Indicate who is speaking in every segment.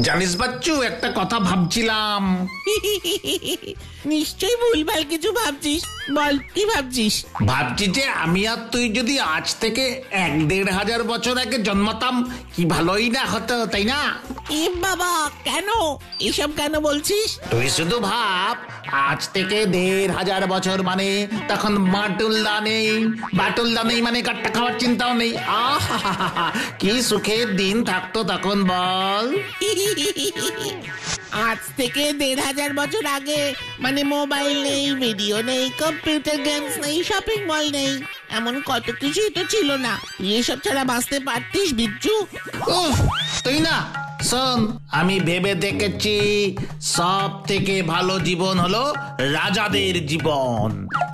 Speaker 1: জানিস বাচ্চু, একটা কথা ভাবছিলাম।
Speaker 2: নিশ্চয়ই ভুলভাল কিছু ভাবছিস, বল কি ভাবছিস?
Speaker 1: ভাবছি যে আমি আর তুই যদি আজ থেকে ১-১.৫ বছর আগে জন্মাতাম, কি ভালোই না হতো, তাই না?
Speaker 2: এ বাবা, কেন এসব কেন বলছিস?
Speaker 1: তুই শুধু ভাব, আজ থেকে ১,৫০০ বছর মানে তখন বাটুলদা নেই, বাটুলদা নেই মানে কাট্টা খাওয়ার চিন্তাও নেই। আহা, কি সুখের দিন থাকতো তখন, বল।
Speaker 2: আজ থেকে ১,৫০০ বছর আগে মানে মোবাইল নেই, ভিডিও নেই, কম্পিউটার গেমস নেই, শপিং মল নেই, এমন কত কিছুই তো ছিল না। তুই এসব ছাড়া বাঁচতে পারতিস বিচ্ছু?
Speaker 1: উফ, তুই না শোন, আমি ভেবে দেখেছি সব থেকে ভালো জীবন হলো রাজাদের জীবন।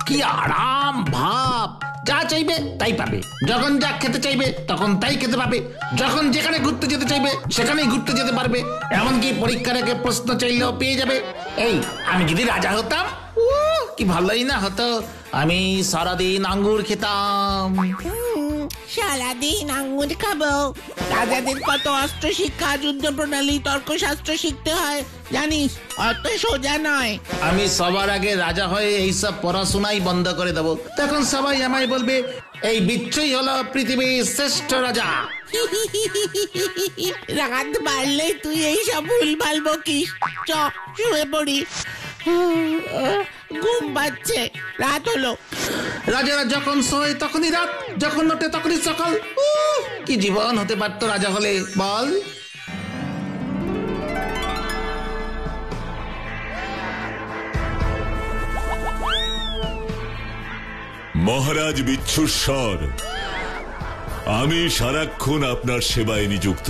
Speaker 1: কি আরাম ভাব, যা চাইবে তাই পাবে, যখন যা খেতে চাইবে তখন তাই খেতে পাবে, যখন যেখানে ঘুরতে যেতে চাইবে সেখানেই ঘুরতে যেতে পারবে, এমনকি পরীক্ষার আগে প্রশ্ন চাইলেও পেয়ে যাবে। এই আমি যদি রাজা হতাম, কি ভালোই না হতো। আমি সারাদিন আঙ্গুর খেতাম।
Speaker 2: সারাদিন আঙ্গুর খাবো? রাজাদের কত অস্ত্র শিক্ষা, যুদ্ধ প্রণালী, তর্কশাস্ত্র শিখতে হয় জানিস? অত সোজা নয়।
Speaker 1: আমি সবার আগে রাজা হয়ে এইসব পড়াশোনাই বন্ধ করে দেবো, তখন সবাই আমায় বলবে এই বিচ্ছুই হলো পৃথিবীর শ্রেষ্ঠ রাজা।
Speaker 2: রাত বাড়লে তুই এইসব ভুলভাল বকিস। চ শুয়ে পড়ি, ঘুম পাচ্ছে, রাত হলো।
Speaker 1: রাজারা যখন শোয় তখনই রাত, যখন ওঠে তখনই সকাল। কি জীবন হতে পারতো রাজা হলে, বল।
Speaker 3: মহারাজ বিচ্ছুশ্বর, আমি সারাক্ষণ আপনার সেবায় নিযুক্ত।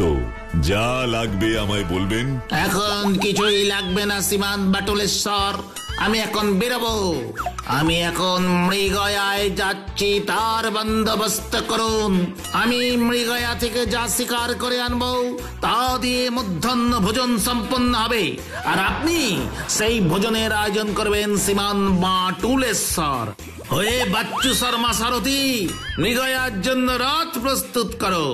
Speaker 3: যা লাগবে আমায় বলবেন।
Speaker 1: এখন কিছুই লাগবে না শ্রীমান বাটুলেশ্বর, আমি এখন বেরোবো। আমি এখন মৃগয়ায় যাচ্ছি, তার বন্দোবস্ত করুন। আমি মৃগয়া থেকে যা শিকার করে আনবো তা দিয়ে মধ্যাহ্ন ভোজন সম্পন্ন হবে, আর আপনি সেই ভোজনের আয়োজন করবেন শ্রীমান বাটুলেশ্বর হয়ে। বাচ্চু শর্মা সারথি, মৃগয়ার জন্য রথ প্রস্তুত করো।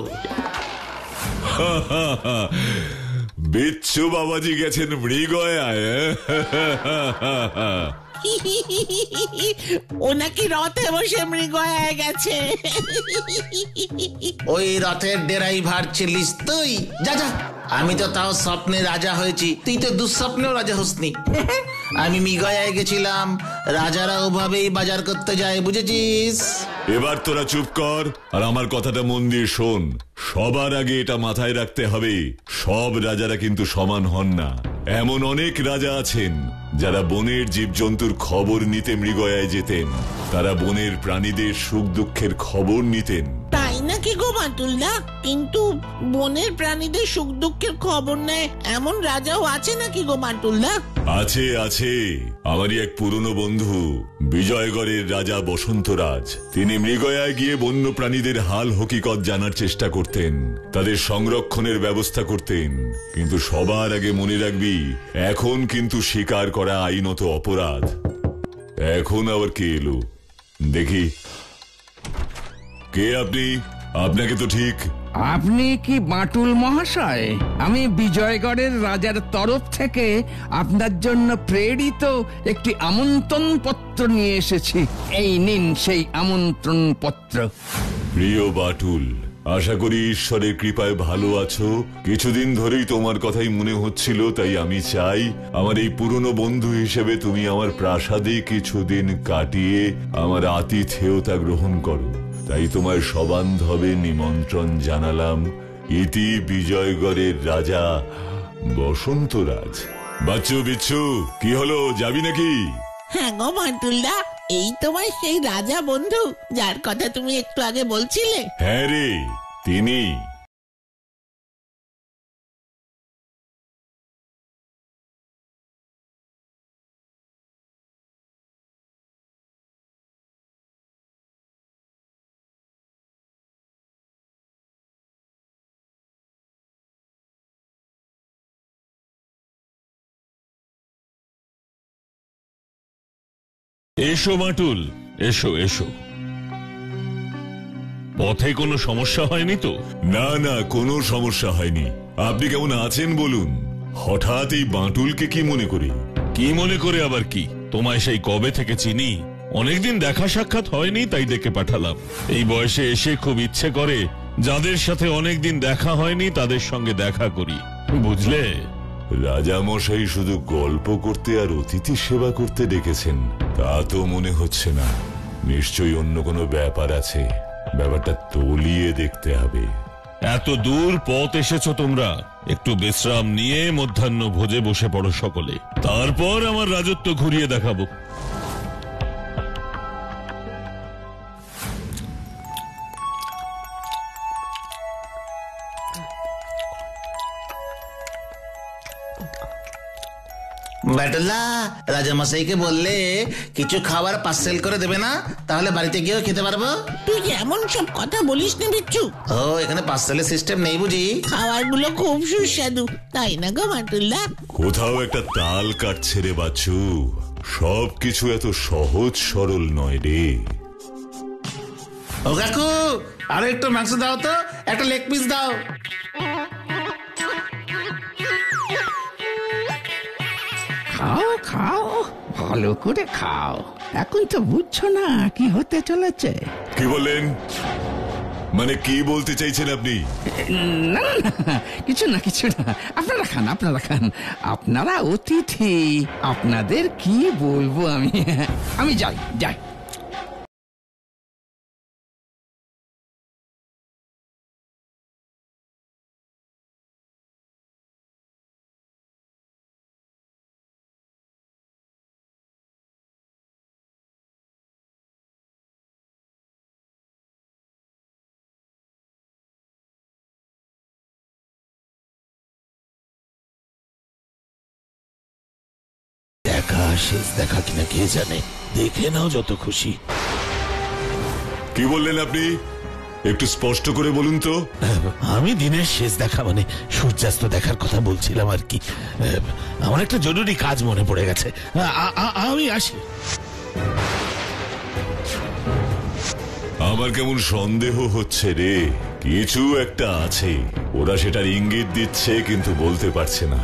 Speaker 3: বিচ্ছু বাবাজি গেছেন মৃগয়ায়।
Speaker 2: ও নাকি রথে বসে মৃগয়ায় গেছে।
Speaker 1: ওই রথের ড্রাইভার ছিলিস তুই? যা যা, আমি তো তাও স্বপ্নে রাজা হয়েছি, তুই তো দুঃস্বপ্নেও রাজা হসনি। আমি মৃগয়ায় গেছিলাম, রাজারা ওভাবেই বাজার করতে যায়, বুঝেছিস?
Speaker 3: এবার তোরা চুপ কর আর আমার কথাটা মন দিয়ে শোন। সবার আগে এটা মাথায় রাখতে হবে, সব রাজারা কিন্তু সমান হন না। এমন অনেক রাজা আছেন যারা বনের জীবজন্তুর খবর নিতে মৃগয়ায় যেতেন, তারা বনের প্রাণীদের সুখ দুঃখের খবর নিতেন।
Speaker 2: তাই নাকি গো বাটুলদা? কিন্তু বনের প্রাণীদের সুখ দুঃখের খবর নেয় এমন রাজাও আছে নাকি গো বাটুলদা?
Speaker 3: আছে আছে, আমারই এক পুরনো বন্ধু বিজয়গড়ের রাজা বসন্তরাজ। তিনি মৃগয়ায় গিয়ে বন্য প্রাণীদের হাল হকিকত জানার চেষ্টা করতেন, তাদের সংরক্ষণের ব্যবস্থা করতেন। কিন্তু সবার আগে মনে রাখবি, এখন কিন্তু শিকার করা আইনত অপরাধ। এখন আবার কে এলো দেখি? কে আপনি? আপনাকে তো ঠিক।
Speaker 4: আপনি কি বাটুল মহাশয়? আমি বিজয়গড়ের রাজার তরফ থেকে আপনার জন্য প্রেরিত একটি আমন্ত্রণ পত্র নিয়ে এসেছি। এই নিন সেই আমন্ত্রণ পত্র।
Speaker 3: প্রিয় বাটুল, আশা করি ঈশ্বরের কৃপায় ভালো আছো। কিছুদিন ধরেই তোমার কথাই মনে হচ্ছিল, তাই আমি চাই আমার এই পুরনো বন্ধু হিসেবে তুমি আমার প্রাসাদে কিছুদিন কাটিয়ে আমার আতিথেয়তা গ্রহণ করো। তাই তোমার সবান্ধবে নিমন্ত্রণ জানালাম। ইতি বিজয়গড়ের রাজা বসন্তরাজ। বাচ্চু বিচ্ছু, কি হলো, যাবি নাকি?
Speaker 2: হ্যাঁ গো বাটুলদা, এই তোমার সেই রাজা বন্ধু যার কথা তুমি একটু আগে বলছিলে।
Speaker 3: হ্যাঁ রে, তিনি।
Speaker 5: এসো বাটুল, এসো এসো। পথে কোনো সমস্যা হয়নি তো?
Speaker 3: না না, কোনো সমস্যা হয়নি। আপনি কেমন আছেন বলুন? হঠাৎ এই বাঁটুলকে কি মনে করি?
Speaker 5: কি মনে করে আবার কি? তোমায় সেই কবে থেকে চিনি, অনেকদিন দেখা সাক্ষাৎ হয়নি, তাই ডেকে পাঠালাম। এই বয়সে এসে খুব ইচ্ছে করে যাদের সাথে অনেকদিন দেখা হয়নি তাদের সঙ্গে দেখা করি, বুঝলে?
Speaker 3: রাজামশাই শুধু গল্প করতে আর অতিথি সেবা করতে ডেকেছেন তা তো মনে হচ্ছে না। নিশ্চয়ই অন্য কোনো ব্যাপার আছে, ব্যাপারটা তলিয়ে দেখতে হবে।
Speaker 5: এত দূর পথ এসেছো তোমরা, একটু বিশ্রাম নিয়ে মধ্যাহ্ন ভোজে বসে পড়ো সকলে, তারপর আমার রাজত্ব ঘুরিয়ে দেখাবো।
Speaker 1: ব্যাটুল্লা, রাজামশাইকে বললে কিছু খাবার পার্সেল করে দেবে না? তাহলে বাড়িতে গিয়েও খেতে পারবো।
Speaker 2: তুই এমন সব কথা বলিস না বিচ্ছু।
Speaker 1: ও, এখানে পার্সেলের সিস্টেম নেই বুঝি?
Speaker 2: খাবারগুলো খুব সুস্বাদু, তাই না গো বাটুল্লা?
Speaker 3: কোথাও একটা তাল কাটছে রে বাচ্চু, সবকিছু এত সহজ সরল নয় রে।
Speaker 1: ও কাকু, আরো একটু মাংস দাও তো, একটা লেগ পিস দাও।
Speaker 4: খাও খাও, ভালো করে খাও। এখন তো বুঝছো না কি হতে চলেছে।
Speaker 3: কি বললেন? মানে কি বলতে চাইছেন আপনি?
Speaker 4: না না না, কিছু না কিছু না, আপনারা খান আপনারা খান, আপনারা অতিথি, আপনাদের কি বলবো আমি। আমি যাই যাই।
Speaker 6: দেখা শেষ দেখা কিনা কে জানে, দেখে নাও যত খুশি।
Speaker 3: কি বললেন আপনি? একটু স্পষ্ট করে বলুন তো।
Speaker 6: আমি দিনের শেষ দেখা মানে সূর্যাস্ত দেখার কথা বলছিলাম আর কি। আমার একটা জরুরি কাজ মনে পড়ে গেছে, আমি আসি।
Speaker 3: আমার কেমন সন্দেহ হচ্ছে রে, কিছু একটা আছে। ওরা সেটার ইঙ্গিত দিচ্ছে কিন্তু বলতে পারছে না।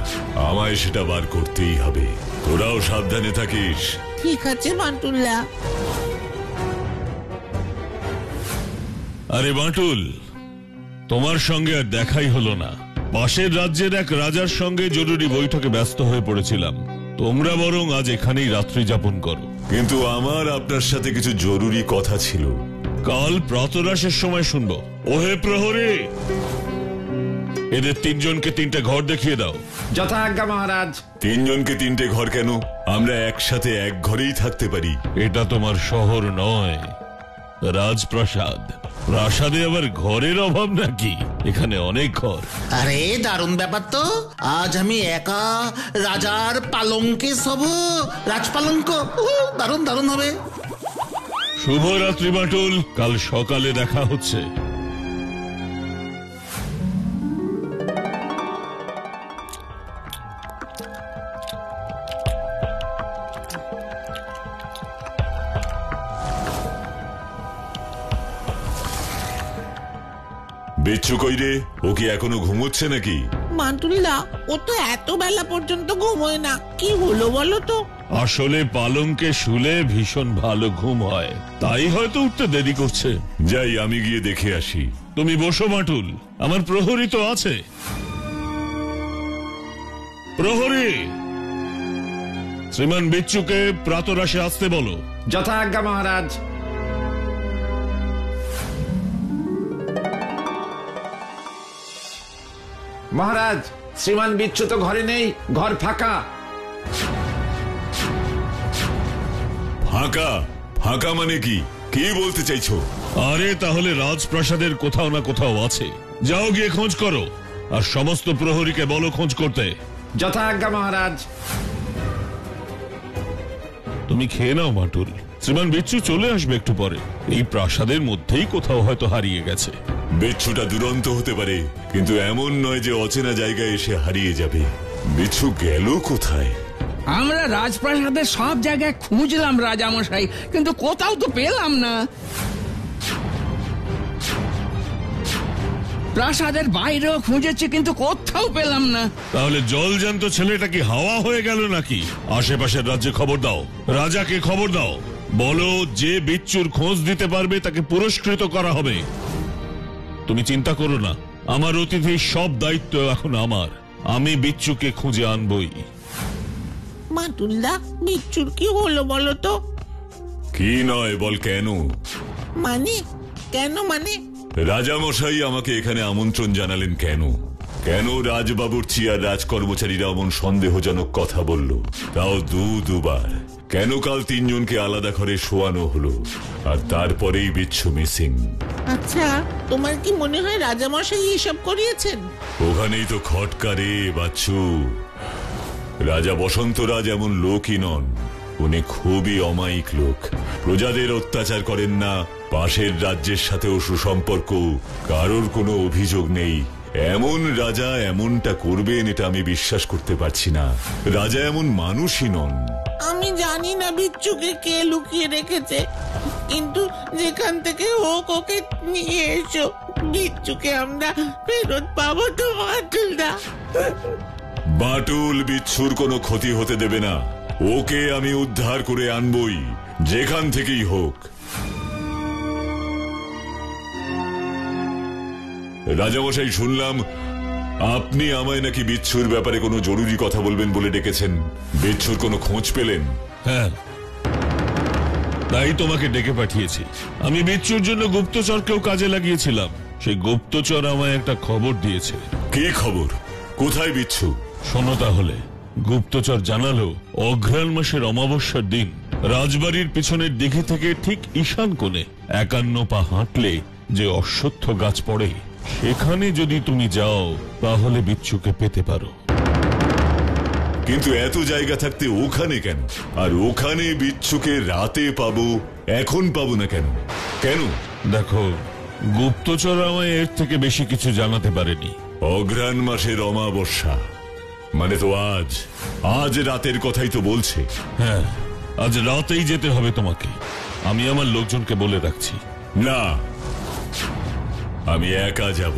Speaker 3: আমায় সেটা বার করতেই হবে। তোরাও সাবধানে থাকিস।
Speaker 2: ঠিক আছে বাটুল্লা।
Speaker 5: আরে বাঁটুল, তোমার সঙ্গে আর দেখাই হলো না। পাশের রাজ্যের এক রাজার সঙ্গে জরুরি বৈঠকে ব্যস্ত হয়ে পড়েছিলাম। তোমরা বরং আজ এখানেই রাত্রি যাপন করো।
Speaker 3: কিন্তু আমার আপনার সাথে কিছু জরুরি কথা ছিল।
Speaker 5: কাল প্রাতরাশের সময় শুনবো। ওহে প্রহরী, এদের তিনজনকে তিনটে ঘর দেখিয়ে দাও।
Speaker 4: যথা আজ্ঞা মহারাজ।
Speaker 3: তিনজনকে তিনটে ঘর কেন? আমরা একসাথে এক ঘরেই থাকতে পারি।
Speaker 5: এটা তোমার শহর নয়, রাজপ্রাসাদ। প্রাসাদে আবার ঘরের অভাব নাকি? এখানে অনেক ঘর।
Speaker 1: আরে দারুণ ব্যাপার তো, আজ আমি একা রাজার পালঙ্কে শোব। রাজপালঙ্ক, দারুণ দারুণ হবে।
Speaker 5: শুভরাত্রি বাঁটুল, কাল সকালে দেখা হচ্ছে।
Speaker 3: বিচ্ছু কই রে? ও কি এখনো ঘুমোচ্ছে নাকি?
Speaker 2: বাটুল্লা, ও তো এত বেলা পর্যন্ত ঘুমোয় না, কি হলো বলো তো?
Speaker 5: আসলে পালঙ্কে শুলে ভীষণ ভালো ঘুম হয়, তাই হয়তো উঠতে দেরি করছে।
Speaker 3: যাই, আমি গিয়ে দেখে আসি।
Speaker 5: তুমি বসো বাঁটুল, আমার প্রহরী তো আছে। প্রহরী, শ্রীমান বিচ্ছুকে প্রাতরাশে আসতে বলো।
Speaker 4: যথা আজ্ঞা মহারাজ। মহারাজ, শ্রীমান বিচ্ছু তো ঘরে নেই, ঘর ফাঁকা।
Speaker 3: ফাঁকা? ফাঁকা মানে কি? কি বলতে চাইছো?
Speaker 5: আরে তাহলে রাজপ্রাসাদের কোথাও না কোথাও আছে, যাও গিয়ে খোঁজ করো। আর সমস্ত প্রহরীকে বলো খোঁজ করতে।
Speaker 4: যথা আজ্ঞা মহারাজ।
Speaker 5: তুমি খেয়ে নাও বাঁটুল, শ্রীমান বিচ্ছু চলে আসবে একটু পরে। এই প্রাসাদের মধ্যেই কোথাও হয়তো হারিয়ে গেছে।
Speaker 3: বিচ্ছুটা দুরন্ত হতে পারে, কিন্তু এমন নয় যে অচেনা জায়গায় এসে হারিয়ে যাবে। বিচ্ছু গেল কোথায়?
Speaker 4: আমরা রাজপ্রাসাদের সব জায়গায় খুঁজলাম রাজামশাই, কিন্তু কোথাও তো পেলাম না। প্রাসাদের বাইরেও খুঁজেছি কিন্তু কোথাও পেলাম না।
Speaker 5: তাহলে জলজান্ত ছেলেটা কি হাওয়া হয়ে গেল নাকি? আশেপাশের রাজ্যে খবর দাও, রাজাকে খবর দাও, বলো যে বিচ্ছুর খোঁজ দিতে পারবে তাকে পুরস্কৃত করা হবে। তুমি চিন্তা করো না, আমার অতিথির সব দায়িত্ব এখন আমার। আমি বিচ্ছুকে খুঁজে আনবই।
Speaker 2: বাটুলদা, বিচ্ছুর কি হলো বলো তো?
Speaker 3: কি নয় বল, কেন?
Speaker 2: মানে কেন মানে?
Speaker 3: রাজামশাই আমাকে এখানে আমন্ত্রণ জানালেন কেন? কেন রাজবাবুর্চি আর রাজকর্মচারীরা এমন সন্দেহজনক কথা বলল, তাও দুবার? কেন কাল 3 জনকে আলাদা ঘরে শোয়ানো হলো আর তারপরেই বিচ্ছু মিসিং?
Speaker 2: আচ্ছা, তোমার কি মনে হয় রাজামশাই এসব করিয়েছেন?
Speaker 3: ওখানেই তো খটকা রে বাচ্চু। রাজা বসন্তরাজ এমন লোকই নন, উনি খুবই অমায়িক লোক। প্রজাদের অত্যাচার করেন না, পাশের রাজ্যের সাথেও সুসম্পর্ক, কারোর কোনো অভিযোগ নেই। এমন রাজা এমনটা করবেন এটা আমি বিশ্বাস করতে পারছি না। রাজা এমন মানুষই নন।
Speaker 2: আমি জানি না বিচ্ছুকে কে লুকিয়ে রেখেছে, কিন্তু যেখান থেকে হোক ওকে নিয়ে এসো। বিচ্ছুকে আমরা ফেরত পাবো তো বাটুলদা?
Speaker 3: বাটুল বিচ্ছুর কোনো ক্ষতি হতে দেবে না, ওকে আমি উদ্ধার করে আনবই, যেখান থেকেই হোক। রাজামশাই, শুনলাম আপনি আমায় নাকি বিচ্ছুর ব্যাপারে কোনো জরুরি কথা বলবেন বলে ডেকেছেন। বিচ্ছুর কোনো খোঁজ পেলেন?
Speaker 5: হ্যাঁ, তাই তোমাকে ডেকে পাঠিয়েছি। আমি বিচ্ছুর জন্য গুপ্তচরকেও কাজে লাগিয়েছিলাম। সেই গুপ্তচর আমায় একটা খবর দিয়েছে।
Speaker 3: কি খবর? কোথায় বিচ্ছু?
Speaker 5: শোনো তাহলে। গুপ্তচর জানালো, অঘ্রাণ মাসের অমাবস্যার দিন রাজবাড়ির পিছনের দিঘি থেকে ঠিক ঈশান কোণে 51 পা হাঁটলে যে অশ্বত্থ গাছ পড়ে, সেখানে যদি তুমি যাও তাহলে বিচ্ছুকে পেতে পারো।
Speaker 3: কিন্তু এত জায়গা থাকতে ওখানে কেন? আর ওখানে বিচ্ছুকে রাতে পাবো, এখন পাবো না কেন? কেন?
Speaker 5: দেখো, গুপ্তচর আমায় এর থেকে বেশি কিছু জানাতে পারেনি।
Speaker 3: অঘ্রাণ মাসের অমাবস্যা মানে তো আজ রাতের কথাই তো বলছে।
Speaker 5: হ্যাঁ, আজ রাতেই যেতে হবে তোমাকে। আমি আমার লোকজনকে বলে রাখছি।
Speaker 3: না, আমি একা যাব,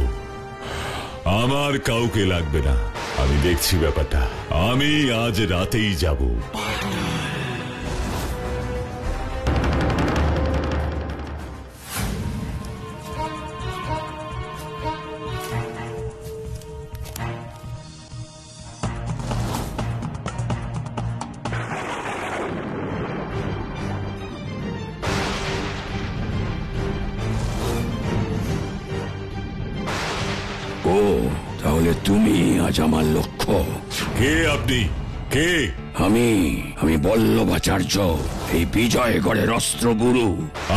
Speaker 3: আমার কাউকে লাগবে না। আমি দেখছি ব্যাপারটা, আমি আজ রাতেই যাব।
Speaker 7: ও, তাহলে তুমি আজ আমার লক্ষ্য।
Speaker 3: কে আপনি? কে?
Speaker 7: আমি বল্লভাচার্য, এই বিজয়গড়ের অস্ত্রগুরু।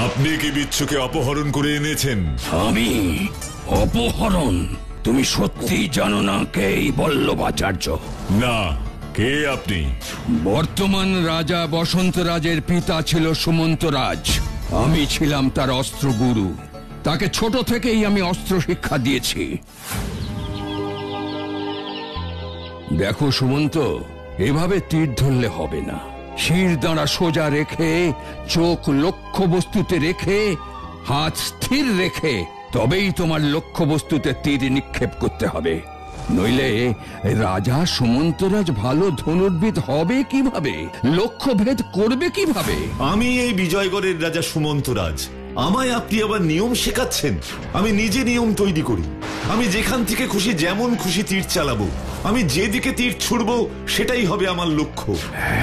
Speaker 3: আপনি কি বিচ্ছুকে অপহরণ করে এনেছেন?
Speaker 7: আমি অপহরণ? তুমি সত্যি জানো না কে এই বল্লভাচার্য?
Speaker 3: না, কে আপনি?
Speaker 4: বর্তমান রাজা বসন্তরাজের পিতা ছিল সুমন্তরাজ। আমি ছিলাম তার অস্ত্রগুরু। তাকে ছোট থেকেই আমি অস্ত্র শিক্ষা দিয়েছি। দেখো সুমন্ত, এভাবে তীর ধরলে হবে না। শির দাঁড়া সোজা রেখে, চোখ লক্ষ্য বস্তুতে রেখে, হাত স্থির রেখে তবেই তোমার লক্ষ্য বস্তুতে তীর নিক্ষেপ করতে হবে। নইলে রাজা সুমন্তরাজ ভালো ধনুর্বিদ হবে কিভাবে? লক্ষ্য ভেদ করবে কিভাবে?
Speaker 3: আমি এই বিজয়গড়ের রাজা সুমন্তরাজ, আমায় আপনি আবার নিয়ম শেখাচ্ছেন? আমি নিজে নিয়ম তৈরি করি। আমি যেখান থেকে খুশি যেমন খুশি তীর চালাবো। আমি যেদিকে তীর ছুড়বো সেটাই হবে আমার লক্ষ্য।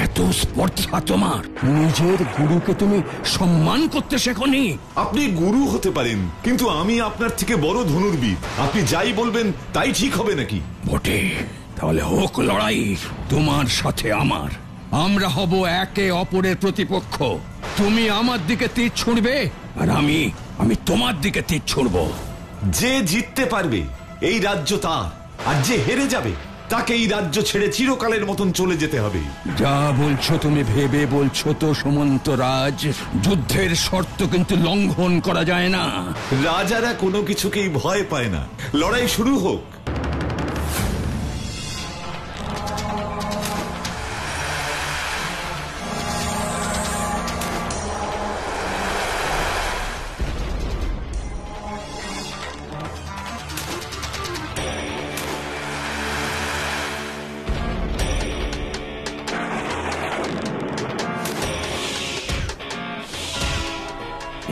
Speaker 7: এত স্পর্ধা তোমার! নিজের গুরুকে তুমি সম্মান করতে শেখনি।
Speaker 3: আপনি গুরু হতে পারেন, কিন্তু আমি আপনার থেকে বড় ধনুর্বিদ। আপনি যাই বলবেন তাই ঠিক হবে নাকি?
Speaker 7: বটে, তাহলে হোক লড়াই তোমার সাথে আমার।
Speaker 4: আমরা হব একে অপরের প্রতিপক্ষ। তুমি আমার দিকে তীর ছুঁড়বে
Speaker 7: আর আমি তোমার দিকে তীর ছুড়ব।
Speaker 3: যে জিততে পারবে এই রাজ্য তার, আর যে হেরে যাবে তাকে এই রাজ্য ছেড়ে চিরকালের মতন চলে যেতে হবে।
Speaker 4: যা বলছো তুমি ভেবে বলছো তো সুমন্তরাজ? যুদ্ধের শর্ত কিন্তু লঙ্ঘন করা যায় না।
Speaker 3: রাজারা কোনো কিছুকেই ভয় পায় না। লড়াই শুরু হোক।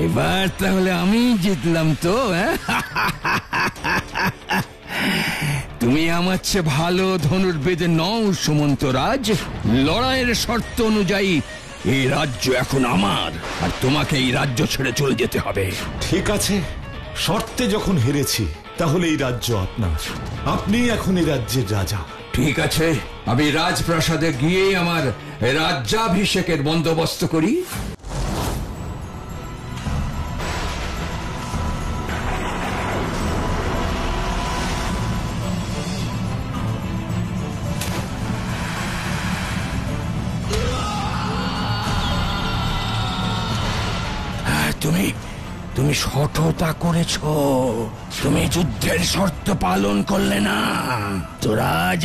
Speaker 4: এবার তাহলে আমি জিতলাম তো, হ্যাঁ? তুমি আমার চেয়ে ভালো ধনুর্বেদে নও সুমন্তরাজ। লড়াইয়ের শর্ত অনুযায়ী এই রাজ্য এখন আমার, আর তোমাকে এই রাজ্য ছেড়ে চলে যেতে হবে।
Speaker 3: ঠিক আছে, শর্তে যখন হেরেছি তাহলে এই রাজ্য আপনার, আপনি এখন এই রাজ্যের রাজা।
Speaker 4: ঠিক আছে, আমি রাজপ্রাসাদে গিয়ে আমার রাজ্যাভিষেকের বন্দোবস্ত করি। তুমি সততা করেছ, তুমি যুদ্ধের শর্ত পালন করলে না। তোরাজ,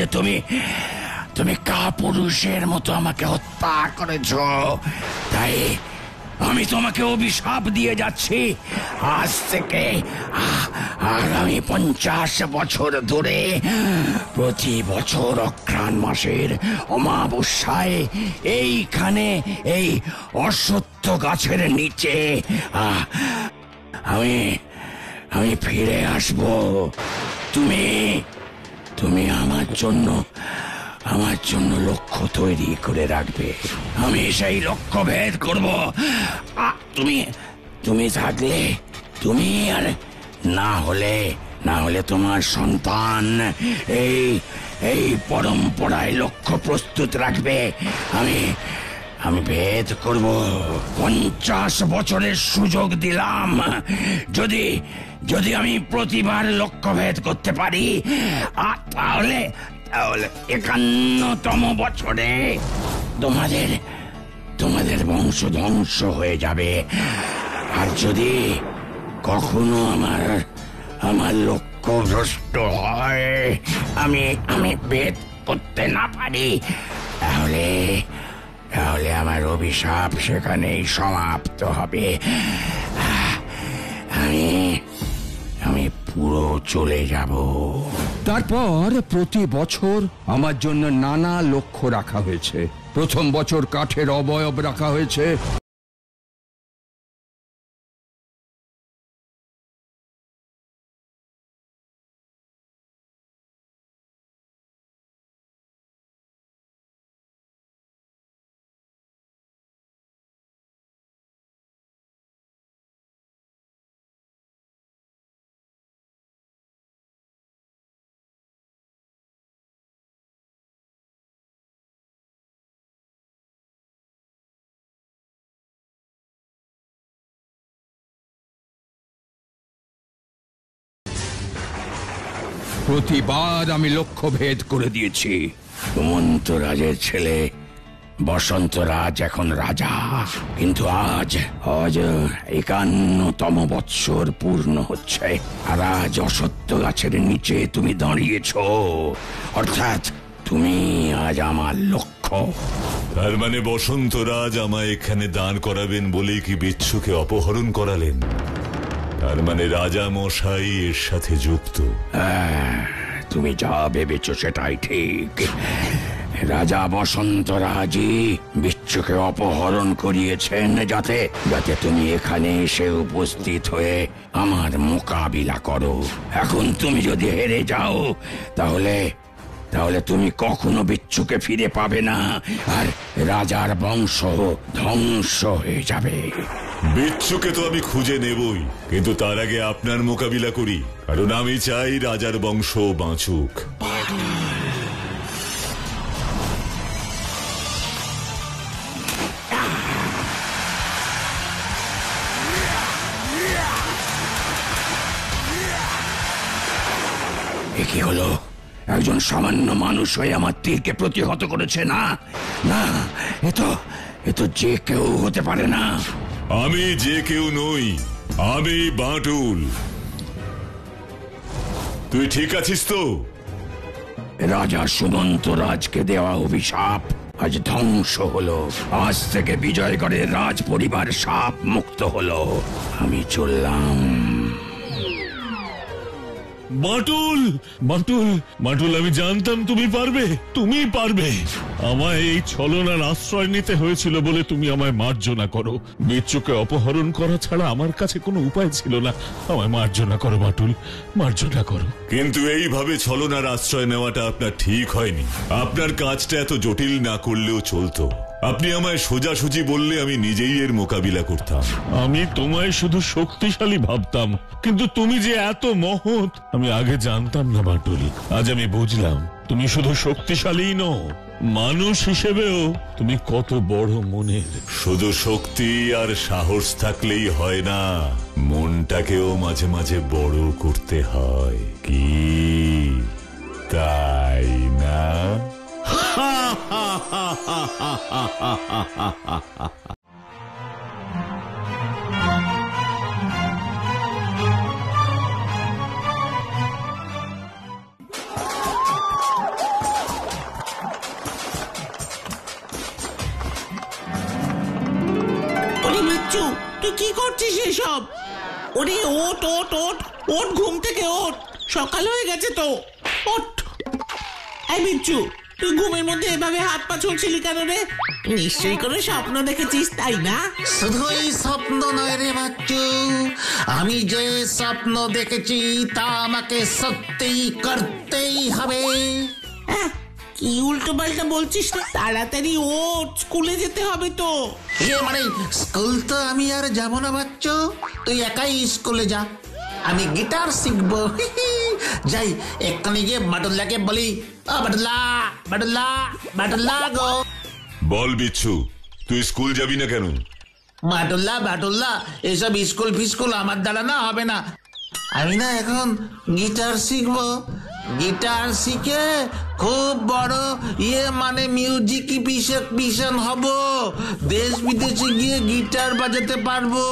Speaker 4: তুমি কাপুরুষের মতো আমাকে হত্যা করেছ, তাই আমি তোমাকে অভিশাপ দিয়ে যাচ্ছি। আজ থেকে আগামী 50 বছর ধরে প্রতি বছর অঘ্রাণ মাসের অমাবস্যায় এইখানে এই অশ্বত্থ গাছের নিচে আমি ফিরে আসব। তুমি আমার জন্য লক্ষ্য তৈরি করে রাখবে। আমি সেই লক্ষ্য ভেদ করব। তুমি থাকলে তুমি, আর না হলে তোমার সন্তান এই পরম্পরায় লক্ষ্য প্রস্তুত রাখবে। আমি ভেদ করব। 50 বছরের সুযোগ দিলাম। যদি আমি প্রতিবার লক্ষ্য ভেদ করতে পারি, তাহলে 51তম বছরে তোমাদের বংশ ধ্বংস হয়ে যাবে। আর যদি কখনো আমার লক্ষ্য ভ্রষ্ট হয়, আমি ভেদ করতে না পারি, তাহলে আমার অভিশাপ সেখানেই সমাপ্ত হবে। আমি পুরো চলে যাব। তারপর প্রতি বছর আমার জন্য নানা লক্ষ্য রাখা হয়েছে। প্রথম বছর কাঠের অবয়ব রাখা হয়েছে। প্রতিবার আমি লক্ষ্য ভেদ করে দিয়েছি। সুমন্ত রাজের ছেলে বসন্ত রাজ এখন রাজা, কিন্তু আজ 51তম বৎসর পূর্ণ হচ্ছে, আর আজ অসত্য গাছের নিচে তুমি দাঁড়িয়েছ, অর্থাৎ তুমি আজ আমার লক্ষ্য।
Speaker 3: তার মানে বসন্ত রাজ আমায় এখানে দান করাবেন বলে কি বিচ্ছুকে অপহরণ করালেন? তার মানে রাজা মশাই এর সাথে যুক্ত।
Speaker 4: তুমি যা ভেবেছ সেটাই ঠিক। রাজা বসন্ত রাজই বিচ্ছুকে অপহরণ করিয়েছেন যাতে তুমি এখানে এসে উপস্থিত হয়ে আমার মোকাবিলা করো। এখন তুমি যদি হেরে যাও, তাহলে তুমি কখনো বিচ্ছুকে ফিরে পাবে না, আর রাজার বংশ ধ্বংস হয়ে যাবে।
Speaker 3: বিচ্ছুকে তো আমি খুঁজে নেবই, কিন্তু তার আগে আপনার মোকাবিলা করি, কারণ আমি চাই রাজার বংশ বাঁচুক।
Speaker 4: কি হলো? একজন সামান্য মানুষ হয়ে আমার তীরকে প্রতিহত করেছে। না না, এ তো যে কেউ হতে পারে না।
Speaker 3: আমি যে কেউ নই, আমি বাঁটুল। তুই ঠিক আছিস তো?
Speaker 4: রাজা সুমন্ত রাজকে দেওয়া অভিশাপ আজ ধ্বংস হলো। আজ থেকে বিজয়গড়ের রাজ পরিবার শাপ মুক্ত হলো। আমি চললাম।
Speaker 5: বাটুল বাটুল বাটুল, আমি জানতাম তুমি পারবে, তুমি পারবে। আমায় এই ছলনার আশ্রয় নিতে হয়েছিল বলে তুমি আমায় মার্জনা করো। বিচ্ছুকে অপহরণ করা ছাড়া আমার কাছে কোনো উপায় ছিল না। আমায় মার্জনা করো বাটুল, মার্জনা করো।
Speaker 3: কিন্তু এইভাবে ছলনার আশ্রয় নেওয়াটা আপনার ঠিক হয়নি। আপনার কাজটা এত জটিল না করলেও চলতো। আপনি আমায় সোজাসুজি বললে আমি নিজেই এর মোকাবিলা করতাম।
Speaker 5: আমি তোমায় শুধু শক্তিশালী ভাবতাম, কিন্তু তুমি যে এত মহৎ আমি আগে জানতাম না বাটুল। আজ আমি বুঝলাম তুমি শুধু শক্তিশালী নও, মানুষ হিসেবেও তুমি কত বড় মনের।
Speaker 3: শুধু শক্তি আর সাহস থাকলেই হয় না, মনটাকেও মাঝে মাঝে বড় করতে হয়, কি তাই না?
Speaker 2: ওরে বিচ্ছু, তুই কি করছিস এসব? ওরে ওঠ ওঠ ওঠ ওঠ, ঘুম থেকে ওঠ, সকাল হয়ে গেছে তো, ওঠ। এই বিচ্ছু, তুই ঘুমের মধ্যে এভাবে হাত পা চলছিলি কেন রে? নিশ্চয়ই কোনো স্বপ্ন দেখেছিস, তাই না?
Speaker 1: শুধুই স্বপ্ন নয় রে বাচ্চু, আমি যে স্বপ্ন দেখেছি তা আমাকে সত্যিই করতেই হবে।
Speaker 2: হ্যাঁ, কি উল্টো পাল্টা বলছিস? তাড়াতাড়ি ওঠ, স্কুলে যেতে হবে তো।
Speaker 1: মানে স্কুল তো আমি আর যাব না বাচ্চু, তুই একাই স্কুলে যা, আমি গিটার শিখবো। যাই এক্ষুনি গিয়ে বাটুল্লাকে বলি, ও বাটুল্লা বাটুল্লা বাটুল্লা গো।
Speaker 3: বল বিচ্ছু, তুই স্কুল যাবি না কেন?
Speaker 1: বাটুল্লা বাটুল্লা, এসব স্কুল ফিস্কুল আমার দ্বারা না হবে না। আমি না এখন গিটার শিখবো, গিটার শিখে খুব বড় মানে মিউজিক মিউজিশিয়ান হব, দেশ বিদেশে গিয়ে গিটার বাজাতে পারবো,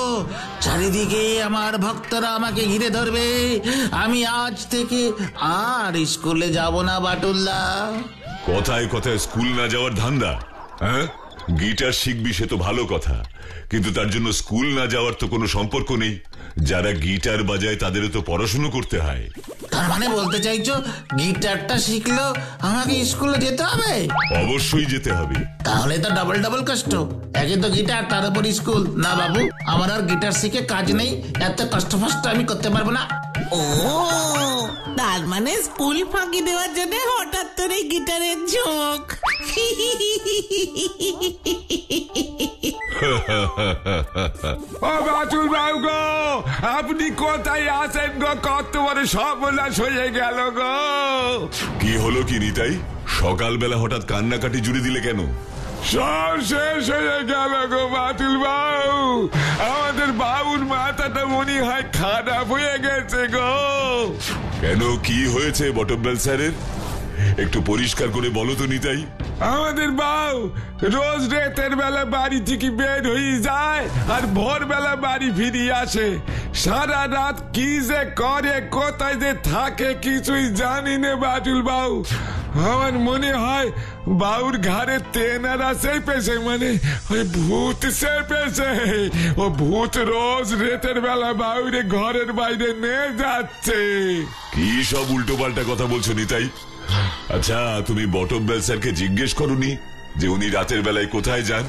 Speaker 1: চারিদিকে আমার ভক্তরা আমাকে ঘিরে ধরবে। আমি আজ থেকে আর স্কুলে যাব না বাটুল্লা।
Speaker 3: কথায় কথায় স্কুল না যাওয়ার ধান্দা? হ্যাঁ, গিটার শিখবি সে তো ভালো কথা, কিন্তু তার জন্য স্কুল না যাওয়ার তো কোনো সম্পর্ক নেই। যারা গিটার বাজায় তাদেরও তো পড়াশুনো করতে হয়।
Speaker 1: তার মানে বলতে চাইছো গিটারটা শিখলেও আমাকে স্কুলে যেতে হবে?
Speaker 3: অবশ্যই যেতে হবে।
Speaker 1: তাহলে তো ডাবল ডাবল কষ্ট, একে তো গিটার তার উপর স্কুল। না বাবু, আমার আর গিটার শিখে কাজ নেই, এত কষ্ট ফষ্ট আমি করতে পারবো না।
Speaker 2: ও, তার মানে স্কুল ফাঁকি দেওয়ার জন্য হঠাৎ তোর এই গিটারের ঝোঁক।
Speaker 8: ও বাটুল বাবু গো, আপনি কোথায় আছেন গো? কত বড় সর্বনাশ হয়ে গেল গো।
Speaker 3: কি হলো কি নিতাই, সকালবেলা হঠাৎ কান্নাকাটি জুড়ে দিলে কেন?
Speaker 8: সব শেষ হয়ে গেল গো বাটুল বাবু, আমাদের বাবুর মাথাটা মনে হয় খারাপ হয়ে গেছে গো।
Speaker 3: কেন, কি হয়েছে বটমবেল স্যারের? একটু পরিষ্কার করে বলো তো নিতাই।
Speaker 8: আমাদের বাউ রোজ রাতের বেলা বাড়ি থেকে বের হয়ে যায় আর ভোরবেলা বাড়ি ফিরিয়ে আসে। সারা রাত কি যে করে, কোথায় যে থাকে কিছুই জানি না বাটুল বাউ। আমার মনে হয় বাউর ঘরে তেনারা চেপেছে, মানে ওই ভূত চেপেছে। ও ভূত রোজ রাতের বেলা বাউরে ঘরের বাইরে নিয়ে যাচ্ছে।
Speaker 3: কি সব উল্টো পাল্টা কথা বলছো নিতাই? আচ্ছা, তুমি বটমবেল স্যারকে জিজ্ঞেস করোনি যে উনি রাতের বেলায় কোথায় যান?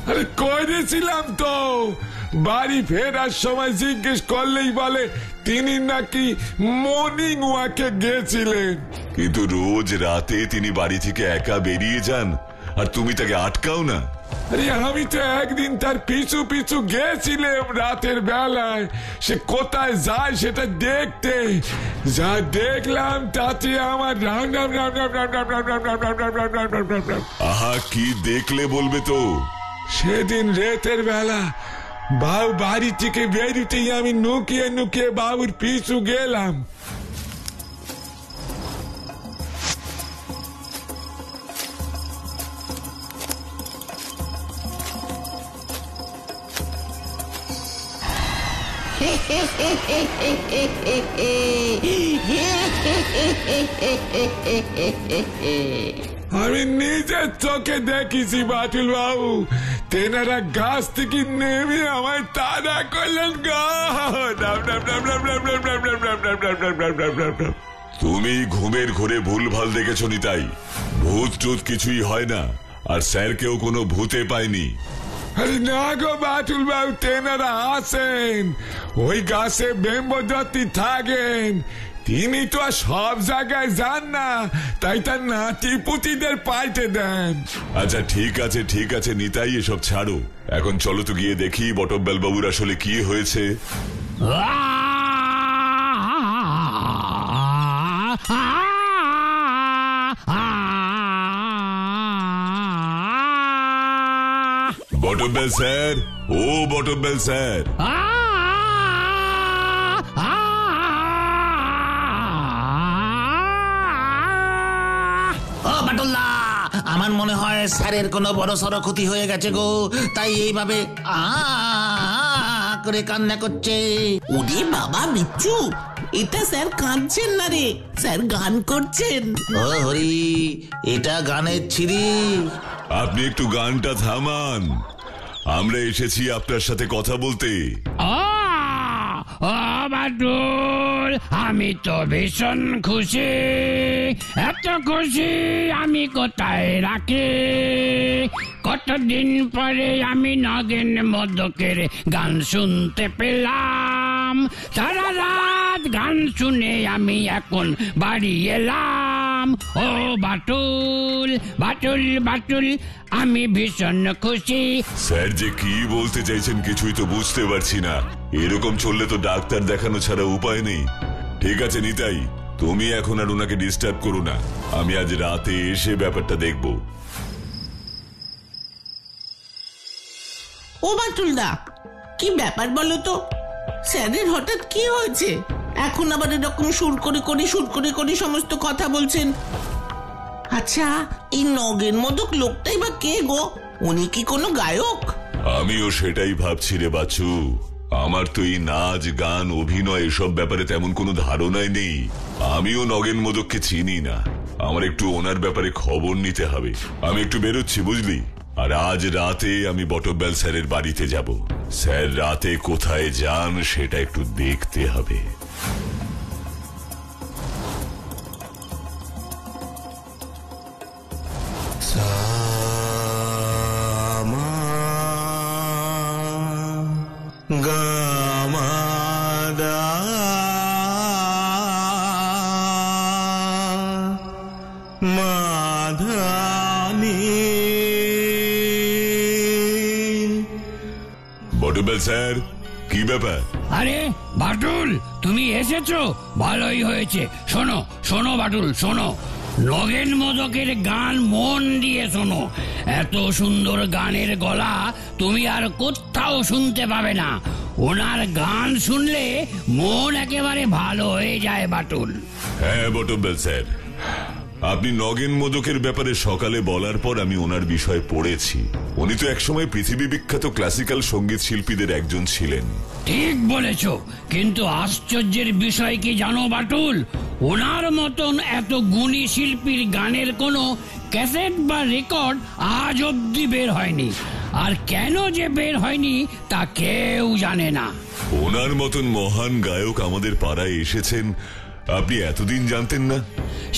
Speaker 8: আরে করেছিলাম তো, বাড়ি ফেরার সময় জিজ্ঞেস করলেই বলে তিনি নাকি মর্নিং ওয়াকে গেছিলেন।
Speaker 3: কিন্তু রোজ রাতে তিনি বাড়ি থেকে একা বেরিয়ে যান আর তুমি তাকে আটকাও না?
Speaker 8: আরে আমি তো একদিন তার পিছু পিছু গেছিলাম রাতের বেলায়, সে কোথায় যায় সেটা দেখতে। যা দেখলাম তাতে আমার রাম রাম রাম রাম রাম রাম রাম রাম রাম রাম রাম রাম রাম রাম রাম রাম।
Speaker 3: আহা, কি দেখলে বলবে তো?
Speaker 8: সেদিন রাতের বেলা বাবু বাড়ি থেকে বেরোতেই আমি নুকিয়ে নুকিয়ে বাবুর পিছু গেলাম। আমি নিজের চোখে দেখেছি বাটুল বাবু, তেনারা গাছ থেকে নেমে আমায় তাড়া করলেন গো।
Speaker 3: তুমি ঘুমের ঘোরে ভুলভাল দেখেছো নিতাই। ভূত টুত কিছুই হয় না, আর স্যারকেও কোনো ভূতে পায়নি।
Speaker 8: আরে না গো বাটুল বাবু, তেনারা আসেন, ওই গাছে বেম্বদত্তি থাকেন। তিনি তো আর সব জায়গায় যান না, তাই তার নাতি পুতিদের পাল্টে দেন।
Speaker 3: আচ্ছা ঠিক আছে নিতাই, এসব ছাড়ো। এখন চলো তো গিয়ে দেখি বটব্যাল বাবুর আসলে কি হয়েছে। বটব্যাল স্যার, ও বটব্যাল স্যার।
Speaker 1: ও বাটুল্লা, আমার মনে হয় স্যারের কোনো বড় সড় ক্ষতি হয়ে গেছে গো, তাই এইভাবে করে কান্না করছে।
Speaker 2: ওরে বাবা বিচ্ছু, এটা স্যার কাঁদছেন না রে, স্যার গান করছেন।
Speaker 1: ও হরি, এটা গানের ছিরি।
Speaker 3: আপনি একটু গানটা থামান, আমরা এসেছি আপনার সাথে কথা বলতে।
Speaker 7: ও বাটুল, আমি তো ভীষণ খুশি। এত খুশি আমি কোথায় রাখি। কতদিন পরে আমি নগেন মোদকের গান শুনতে পেলাম। সারা রাত গান শুনে আমি এখন বাড়ি এলাম। ও বাটুল বাটুল বাটুল, আমি ভীষণ খুশি।
Speaker 3: স্যার যে কি বলতে চাইছেন কিছুই তো বুঝতে পারছি না। এরকম চললে তো ডাক্তার দেখানো ছাড়া উপায় নেই। ঠিক আছে নিতাই, তুমি এখন আর ওনাকে ডিস্টার্ব করো না, আমি আজ রাতে এসে ব্যাপারটা দেখব।
Speaker 2: ও বাটুল দা, কি ব্যাপার বলো তো? স্যারের হঠাৎ কি হয়েছে? এখন আবার এরকম সুর করে সমস্ত কথা বলছেন। আচ্ছা, এই নগেন মোদক লোকটাই বা কে গো? উনি কি কোনো গায়ক?
Speaker 3: আমিও সেটাই ভাবছি রে বাচ্চু। আমার তো এই নাচ গান অভিনয় এসব ব্যাপারে তেমন কোনো ধারণাই নেই। আমিও নগেন মোদককে চিনি না, আমার একটু ওনার ব্যাপারে খবর নিতে হবে। আমি একটু বেরোচ্ছি বুঝলি, আর আজ রাতে আমি বটব্যাল স্যারের বাড়িতে যাব। স্যার রাতে কোথায় যান সেটা একটু দেখতে হবে। বটব্যাল স্যার, কি ব্যাপার?
Speaker 7: আরে বাটুল, তুমি এসেছো, ভালোই হয়েছে। শোনো শোনো বাটুল, শোনো, নগেন মোদকের গান মন দিয়ে শোনো। এত সুন্দর গানের গলা তুমি আর কোথাও শুনতে পাবে না। ওনার গান শুনলে মন একেবারে ভালো হয়ে যায় বাটুল।
Speaker 3: হ্যাঁ বটব্যাল স্যার, আপনি নগেন মোদকের ব্যাপারে সকালে বলার পর আমি ওনার বিষয়ে পড়েছি। উনি তো একসময় পৃথিবী বিখ্যাত ক্লাসিক্যাল সঙ্গীত শিল্পীদের একজন ছিলেন।
Speaker 7: ঠিক বলেছ, কিন্তু আশ্চর্যের বিষয় কি জানো বাটুল? ওনার মতন এত গুণী শিল্পীর গানের কোনো ক্যাসেট বা রেকর্ড আজ অব্দি বের হয়নি। আর কেন যে বের হয়নি তা কেউ জানে না।
Speaker 3: ওনার মতন মহান গায়ক আমাদের পাড়ায় এসেছেন, আপনি এতদিন জানতেন না?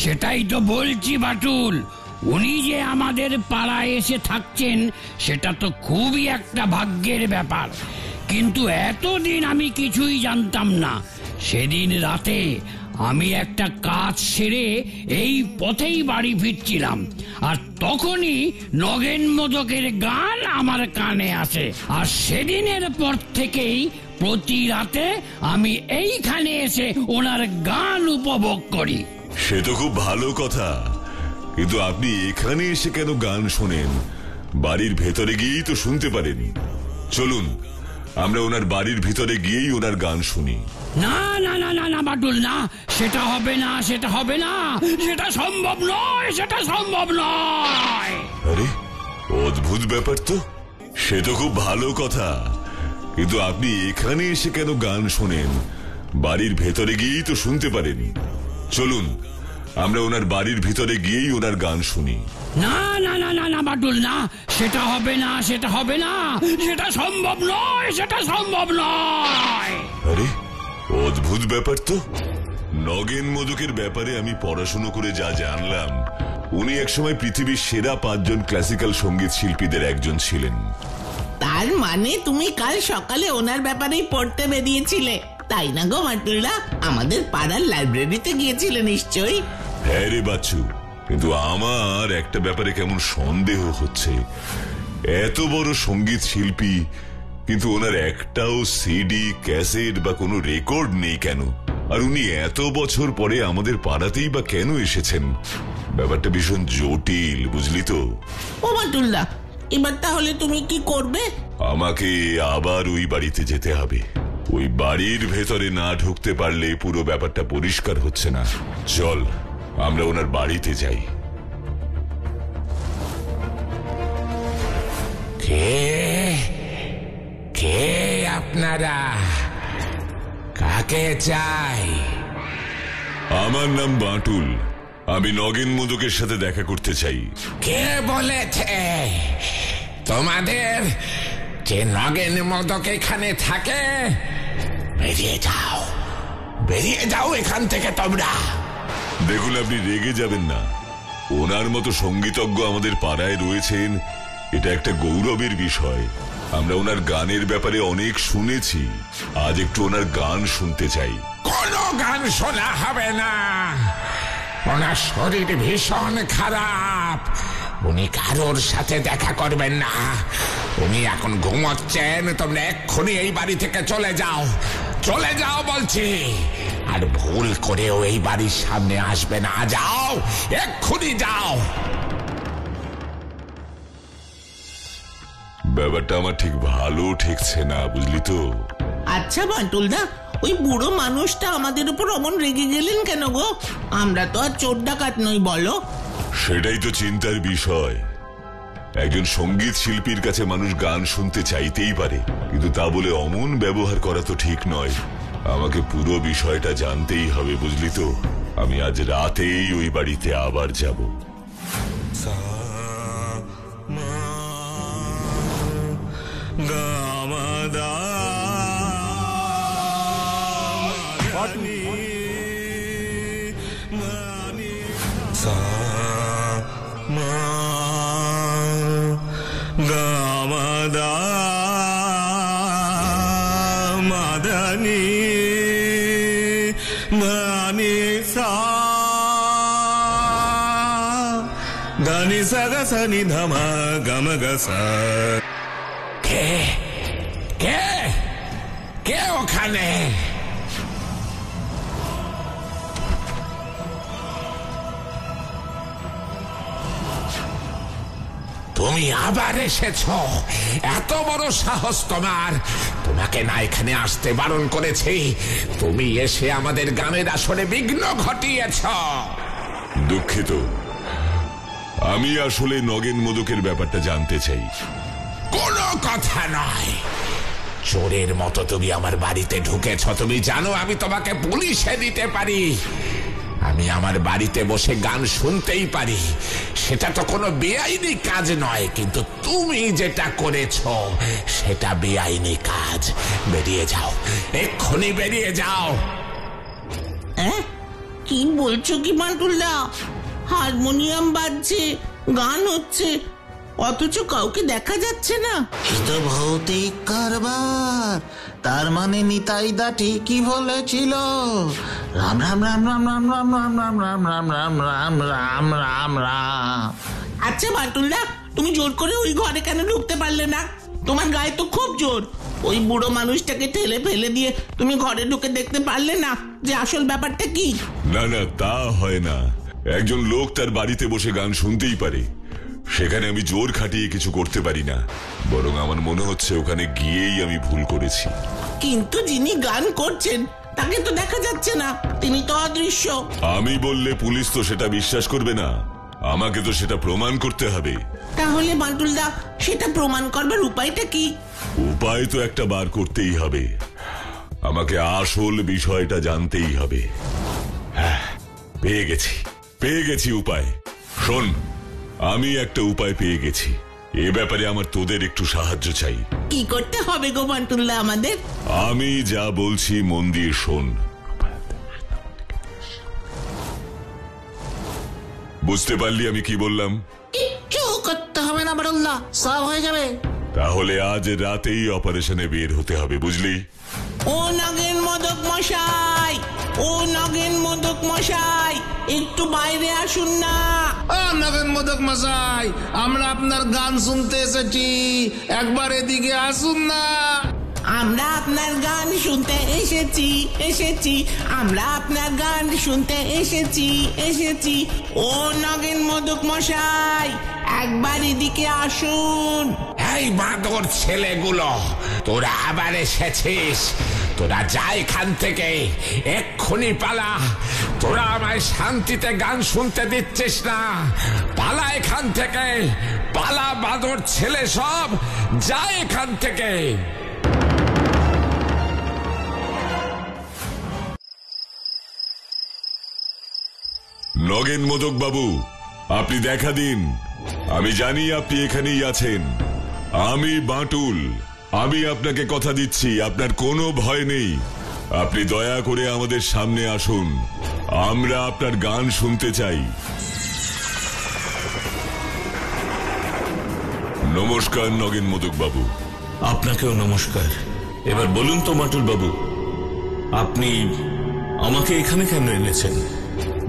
Speaker 7: সেটাই তো বলছি বাটুল, উনি যে আমাদের পাড়ায় এসে থাকছেন সেটা তো খুবই একটা ভাগ্যের ব্যাপার। কিন্তু এতদিন আমি কিছুই জানতাম না। সেদিন রাতে আমি একটা কাজ সেরে এই পথেই বাড়ি ফিরছিলাম, আর তখনই নগেন মোদকের গান আমার কানে আসে। আর সেদিনের পর থেকেই প্রতি রাতে আমি এইখানে এসে ওনার গান উপভোগ করি।
Speaker 3: সে তো খুব ভালো কথা, কিন্তু আপনি এখানে এসে কেন গান শোনেন? বাড়ির ভেতরে গিয়েই তো শুনতে পারেন। চলুন আমরা ওনার বাড়ির ভিতরে গিয়েই ওনার গান শুনি।
Speaker 7: না না না না না বাটুল, না, সেটা হবে না, সেটা হবে না, সেটা সম্ভব নয়, সেটা সম্ভব নয়।
Speaker 3: আরে অদ্ভুত ব্যাপার তো। সে তো খুব ভালো কথা, কিন্তু আপনি এখানে এসে কেন গান শোনেন? বাড়ির ভেতরে গিয়েই তো শুনতে পারেন। চলুন আমরা ওনার বাড়ির ভিতরে গিয়েই ওনার গান শুনি।
Speaker 7: না না না না না বাটুল, না, সেটা হবে না, সেটা হবে না, সেটা সম্ভব নয়, সেটা সম্ভব নয়।
Speaker 3: আরে অদ্ভুত ব্যাপার তো। নগেন মোদকের ব্যাপারে আমি পড়াশুনো করে যা জানলাম, উনি একসময় পৃথিবীর সেরা 5 জন ক্লাসিক্যাল সঙ্গীত শিল্পীদের একজন ছিলেন।
Speaker 2: তার মানে তুমি কাল সকালে ওনার ব্যাপারেই পড়তে বেরিয়েছিলে, তাই না গো বাটুলদা? আমাদের পাড়ার লাইব্রেরিতে গিয়েছিলে নিশ্চয়ই।
Speaker 3: হ্যাঁ রে বাচ্চু, কিন্তু আমার একটা ব্যাপারে কেমন সন্দেহ হচ্ছে। এত বড় সঙ্গীত শিল্পী, কিন্তু ওনার একটাও সিডি, ক্যাসেট বা কোনো রেকর্ড নেই কেন? আর উনি এত বছর পরে আমাদের পাড়াতেই বা কেন এসেছেন? ব্যাপারটা ভীষণ জটিল, বুঝলি তো?
Speaker 2: ও বাটুলদা, এবার তাহলে তুমি কি করবে?
Speaker 3: আমাকে আবার ওই বাড়িতে যেতে হবে। ওই বাড়ির ভেতরে না ঢুকতে পারলে পুরো ব্যাপারটা পরিষ্কার হচ্ছে না। চল আমরা ওনার বাড়িতে যাই।
Speaker 6: কে কে আপনারা? কাকে চাই?
Speaker 3: আমার নাম বাটুল, আমি নগেন মোদকের সাথে দেখা করতে চাই।
Speaker 6: কে বলেছে তোমাদের যে নগেন মোদক এখানে থাকে? বেরিয়ে যাও, বেরিয়ে যাও এখান থেকে তোমরা।
Speaker 3: দেখুন, আপনি রেগে যাবেন না। ওনার মতো সঙ্গীতজ্ঞ আমাদের পাড়ায় রয়েছেন, এটা একটা গৌরবের বিষয়। আমরা ওনার গানের ব্যাপারে অনেক শুনেছি। আজ একটু ওনার গান শুনতে চাই।
Speaker 6: কোনো গান শোনা হবে না। ওনার শরীর ভীষণ খারাপ, উনি কারোর সাথে দেখা করবেন না। উনি এখন ঘুমোচ্ছেন। তোমরা এক্ষুনি এই বাড়ি থেকে চলে যাও, চলে যাও বলছি। আর ভুল করেও এই বাড়ির সামনে আসবে না। যাও, এক্ষুনি যাও।
Speaker 3: ব্যাপারটা আমার ঠিক ভালো ঠেকছে না, বুঝলি তো?
Speaker 2: আচ্ছা বাটুলদা, ওই বুড়ো মানুষটা আমাদের উপর অমন রেগে গেলেন কেন গো? আমরা তো আর চোর ডাকাত নই, বলো?
Speaker 3: সেটাই তো চিন্তার বিষয়। একজন সঙ্গীত শিল্পীর কাছে মানুষ গান শুনতে চাইতেই পারে, কিন্তু তা বলে অমন ব্যবহার করা তো ঠিক নয়। আমাকে পুরো বিষয়টা জানতেই হবে, বুঝলি তো? আমি আজ রাতেই ওই বাড়িতে আবার যাব।
Speaker 6: কে কে কে ওখানে? তুমি আবার এসেছো? এত বড় সাহস তোমার! তোমাকে না এখানে আসতে বারণ করেছি, তুমি এসে আমাদের গ্রামের আসরে বিঘ্ন ঘটিয়েছ।
Speaker 3: দুঃখিত, আমি আসলে নগেন মোদকের ব্যাপারটা জানতে চাই।
Speaker 6: কোনো কথা নয়। চোরের মতো তুমি আমার বাড়িতে ঢুকেছ। তুমি জানো আমি তোমাকে পুলিশে দিতে পারি। আমি আমার বাড়িতে বসে গান শুনতেই পারি, সেটা তো কোনো বেআইনি কাজ নয়। কিন্তু তুমি যেটা করেছো সেটা বেআইনি কাজ। বেরিয়ে যাও, এক্ষুনি বেরিয়ে যাও।
Speaker 2: কি বলছো কি বাটুলদা? হারমোনিয়াম বাজছে, গান হচ্ছে, অথচ কাউকে দেখা যাচ্ছে না।
Speaker 1: এ তো ভৌতিক কারবার। তার মানে নিতাইদা ঠিকই বলেছিল। রাম রাম রাম রাম রাম রাম রাম রাম রাম রাম রাম রাম রাম রাম রাম।
Speaker 2: আচ্ছা বাটুলদা, তুমি জোর করে ওই ঘরে কেন ঢুকতে পারলে না? তোমার গায়ে তো খুব জোর। ওই বুড়ো মানুষটাকে ঠেলে ফেলে দিয়ে তুমি ঘরে ঢুকে দেখতে পারলে না যে আসল ব্যাপারটা কি?
Speaker 3: না না, তা হয় না। একজন লোক তার বাড়িতে বসে গান শুনতেই পারে, সেখানে আমি জোর খাটিয়ে কিছু করতে পারি না। বরং আমার মনে হচ্ছে ওখানে গিয়েই আমি ভুল করেছি।
Speaker 2: কিন্তু যিনি গান করছেন তাকে তো দেখা যাচ্ছে না, তিনি তো অদৃশ্য।
Speaker 3: আমি বললে পুলিশ তো সেটা বিশ্বাস করবে না, আমাকে তো সেটা প্রমাণ করতে হবে।
Speaker 2: তাহলে বাটুলদা, সেটা প্রমাণ করবার উপায়টা কি?
Speaker 3: উপায় তো একটা বার করতেই হবে। আমাকে আসল বিষয়টা জানতেই হবে। হ্যাঁ, পেয়ে গেছি উপায়। শোন, আমি একটা উপায় পেয়ে গেছি। এ ব্যাপারে আমার তোদের একটু সাহায্য চাই।
Speaker 2: কি করতে হবে গো বান্টুল্লা আমাদের?
Speaker 3: আমি যা বলছি মন দিয়ে শোন। বুঝতে পারলি আমি কি বললাম?
Speaker 1: কিচ্ছু করতে হবে না বাটুল্লা, সব হয়ে যাবে।
Speaker 3: তাহলে আজ রাতেই অপারেশনে বের হতে হবে, বুঝলি?
Speaker 2: ও নগেন মোদক মশাই, ও নগেন মোদক মশাই, একটু বাইরে আসুন না।
Speaker 1: ও নগেন মোদক মশাই, আমরা আপনার গান শুনতে এসেছি, একবার এদিকে আসুন না।
Speaker 2: আমরা আপনার গান শুনতে এসেছি, আমরা আপনার গান শুনতে এসেছি। ও নগেন মোদক মশাই, একবার এদিকে আসুন।
Speaker 6: এই বাঁদর ছেলেগুলো, তোরা আবার এসেছিস? তোরা যা এখান থেকে, এক্ষুনি পালা। তোরা আমায় শান্তিতে গান শুনতে দিচ্ছিস না। পালা এখান থেকে, পালা বাঁদর ছেলে সব, যা এখান থেকে।
Speaker 3: নগেন মোদক বাবু, আপনি দেখা দিন। আমি জানি আপনি এখানেই আছেন। আমি বাঁটুল, আমি আপনাকে কথা দিচ্ছি, আপনার কোনো ভয় নেই। আপনি দয়া করে আমাদের সামনে আসুন, আমরা আপনার গান শুনতে চাই। নমস্কার নগেন মোদক বাবু।
Speaker 5: আপনাকেও নমস্কার। এবার বলুন তো বাটুল বাবু, আপনি আমাকে এখানে কেন এনেছেন?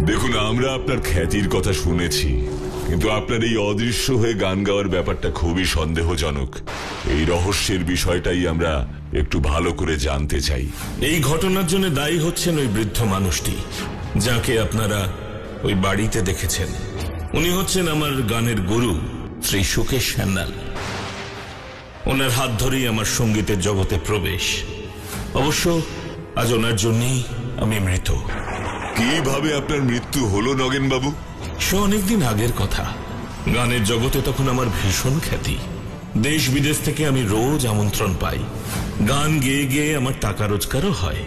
Speaker 3: দেখুন, আমরা আপনার খ্যাতির কথা শুনেছি, কিন্তু আপনার এই অদৃশ্য হয়ে গান গাওয়ার ব্যাপারটা খুবই সন্দেহজনক। এই রহস্যের বিষয়টাই আমরা একটু ভালো করে জানতে চাই।
Speaker 5: এই ঘটনার জন্য দায়ী হচ্ছেন ওই বৃদ্ধ মানুষটি, যাকে আপনারা ওই বাড়িতে দেখেছেন। উনি হচ্ছেন আমার গানের গুরু শ্রী সুকেশ সান্যাল। ওনার হাত ধরেই আমার সঙ্গীতের জগতে প্রবেশ। অবশ্য আজ ওনার জন্যই আমি মৃত।
Speaker 3: কিভাবে আপনার মৃত্যু হলো নগেন বাবু?
Speaker 5: সে অনেকদিন আগের কথা। গানের জগতে তখন আমার ভীষণ খ্যাতি। দেশ বিদেশ থেকে আমি রোজ আমন্ত্রণ পাই। গান গেয়ে গেয়ে আমার টাকা রোজগারও হয়।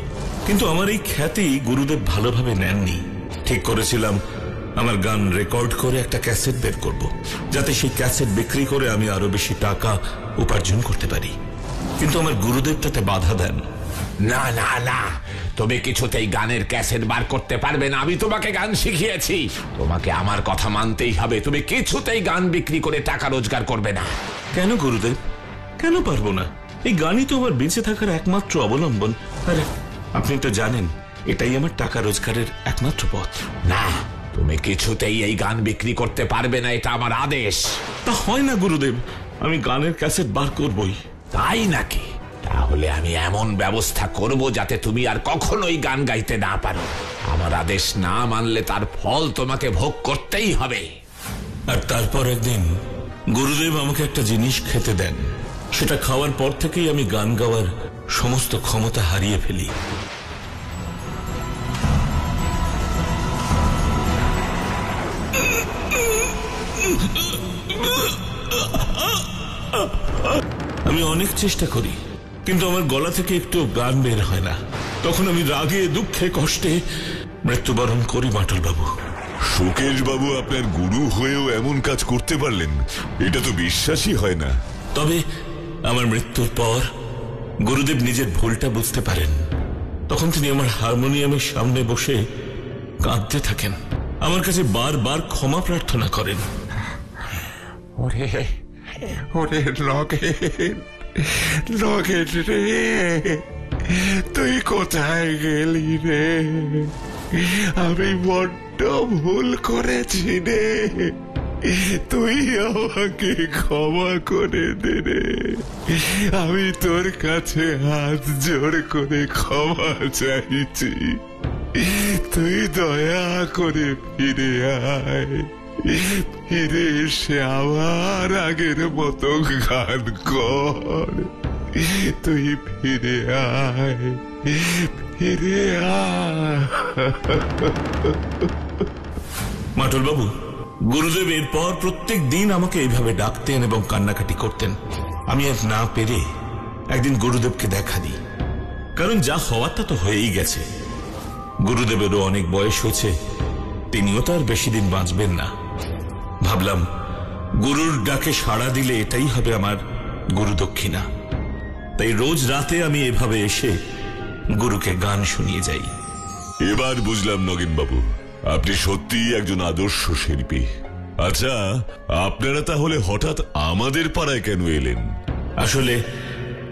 Speaker 5: কিন্তু আমার এই খ্যাতি গুরুদেব ভালোভাবে নেননি। ঠিক করেছিলাম আমার গান রেকর্ড করে একটা ক্যাসেট বের করব, যাতে সেই ক্যাসেট বিক্রি করে আমি আরো বেশি টাকা উপার্জন করতে পারি। কিন্তু আমার গুরুদেব তাতে বাধা দেন।
Speaker 6: না না না, তুমি কিছুতেই গানের ক্যাসেট বার করতে পারবে না। আমি তোমাকে গান শিখিয়েছি, তোমাকে আমার কথা মানতেই হবে। তুমি কিছুতেই গান বিক্রি করে টাকা রোজগার করবে না।
Speaker 5: কেন গুরুদেব, কেন পারবো না? এই গানই তো আমার বেঁচে থাকার একমাত্র অবলম্বন। আরে আপনি তো জানেন, এটাই আমার টাকা রোজগারের একমাত্র পথ।
Speaker 6: না, তুমি কিছুতেই এই গান বিক্রি করতে পারবে না, এটা আমার আদেশ।
Speaker 5: তা হয় না গুরুদেব, আমি গানের ক্যাসেট বার করবই।
Speaker 6: তাই নাকি? তাহলে আমি এমন ব্যবস্থা করব যাতে তুমি আর কখনোই গান গাইতে না পারো। আমার আদেশ না মানলে তার ফল তোমাকে ভোগ করতেই হবে।
Speaker 5: আর তারপর একদিন গুরুদেব আমাকে একটা জিনিস খেতে দেন। সেটা খাওয়ার পর থেকেই আমি গান গাওয়ার সমস্ত ক্ষমতা হারিয়ে ফেলি। আমি অনেক চেষ্টা করি, কিন্তু আমার গলা থেকে একটু গান বের হয় না। তখন আমি রাগে দুঃখে কষ্টে মৃত্যুবরণ করি বাটুল বাবু।
Speaker 3: সুকেশ বাবু আপনার গুরু হয়েও এমন কাজ করতে পারলেন, এটা তো বিশ্বাসই হয় না।
Speaker 5: তবে আমার মৃত্যুর পর গুরুদেব নিজের ভুলটা বুঝতে পারেন। তখন তিনি আমার হারমোনিয়ামের সামনে বসে কাঁদতে থাকেন, আমার কাছে বারবার ক্ষমা প্রার্থনা করেন।
Speaker 8: ওরে ওরে নগেন রে, তুই কোথায় গেলি রে? আমি বড্ড ভুল করেছি রে, তুই আমাকে ক্ষমা করে দে রে। আমি তোর কাছে হাত জোর করে ক্ষমা চাইছি, তুই দয়া করে ফিরে আয়। ফিরে এসে আবার আগের মতো গান কর। তুই ফিরে আয়, ফিরে আয়।
Speaker 5: মাটুল বাবু, গুরুদেব এরপর প্রত্যেক দিন আমাকে এইভাবে ডাকতেন এবং কান্নাকাটি করতেন। আমি আর না পেরে একদিন গুরুদেবকে দেখা দিই, কারণ যা হওয়ার তা তো হয়েই গেছে। গুরুদেবেরও অনেক বয়স হয়েছে, তিনিও তো আর বেশি দিন বাঁচবেন না। ভাবলাম গুরুর ডাকে সাড়া দিলে এটাই হবে আমার গুরু দক্ষিণা। তাই রোজ রাতে আমি এভাবে এসে গুরুকে গান শুনিয়ে যাই।
Speaker 3: এবার বুঝলাম নগেন বাবু, আপনি সত্যিই একজন আদর্শ শিল্পী। আচ্ছা, আপনারা তাহলে হঠাৎ আমাদের পাড়ায় কেন এলেন?
Speaker 5: আসলে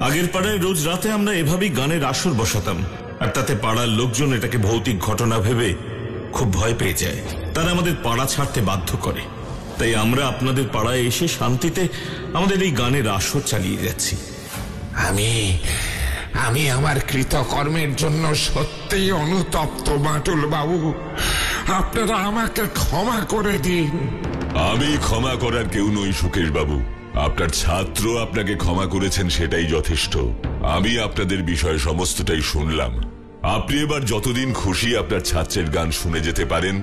Speaker 5: আগের পাড়ায় রোজ রাতে আমরা এভাবেই গানের আসর বসাতাম, আর তাতে পাড়ার লোকজন এটাকে ভৌতিক ঘটনা ভেবে খুব ভয় পেয়ে যায়। তারা আমাদের পাড়া ছাড়তে বাধ্য করে। তাই আমরা আপনাদের পাড়ায় এসে শান্তিতে আমাদের এই গানের আসর চালিয়ে যাচ্ছি।
Speaker 6: আমি আমার কৃতকর্মের জন্য সত্যিই অনুতপ্ত বাটুল বাবু, আপনারা আমাকে ক্ষমা করে দিন।
Speaker 3: আমি ক্ষমা করার কেউ নই সুকেশ বাবু, আপনার ছাত্র আপনাকে ক্ষমা করেছেন সেটাই যথেষ্ট। আমি আপনাদের বিষয়ে সমস্তটাই শুনলাম। আপনি এবার যতদিন খুশি আপনার ছাত্রের গান শুনে যেতে পারেন।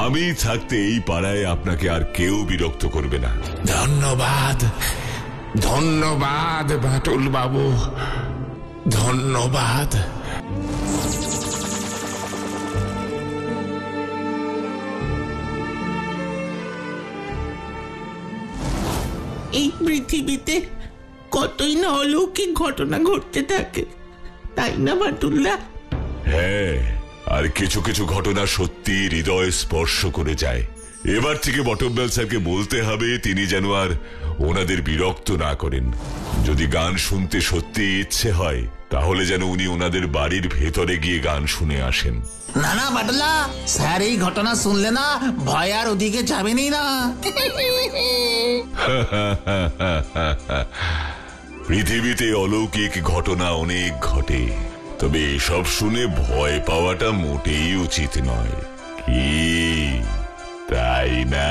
Speaker 3: আমি থাকতে এই পাড়ায় আপনাকে আর কেউ বিরক্ত করবে না।
Speaker 6: ধন্যবাদ, ধন্যবাদ বাটুল বাবু, ধন্যবাদ।
Speaker 2: এই পৃথিবীতে কতই না অলৌকিক ঘটনা ঘটতে থাকে, তাই না বাটুল্লা?
Speaker 3: হ্যাঁ, আর কিছু কিছু ঘটনা সত্যি হৃদয় স্পর্শ করে যায়। এবার থেকে বটমবেল স্যারকে বলতে হবে তিনি যেন আর ওনাদের বিরক্ত না করেন। যদি গান শুনতে সত্যি ইচ্ছে হয় তাহলে যেন উনি ওনাদের বাড়ির ভেতরে গিয়ে গান শুনে আসেন।
Speaker 1: না না বাটলা, স্যার এই ঘটনা শুনলে না ভয় আর ওদিকে যাবেনই না।
Speaker 3: পৃথিবীতে অলৌকিক ঘটনা অনেক ঘটে, তবে এসব শুনে ভয় পাওয়াটা মোটেই উচিত নয়, কি তাই না?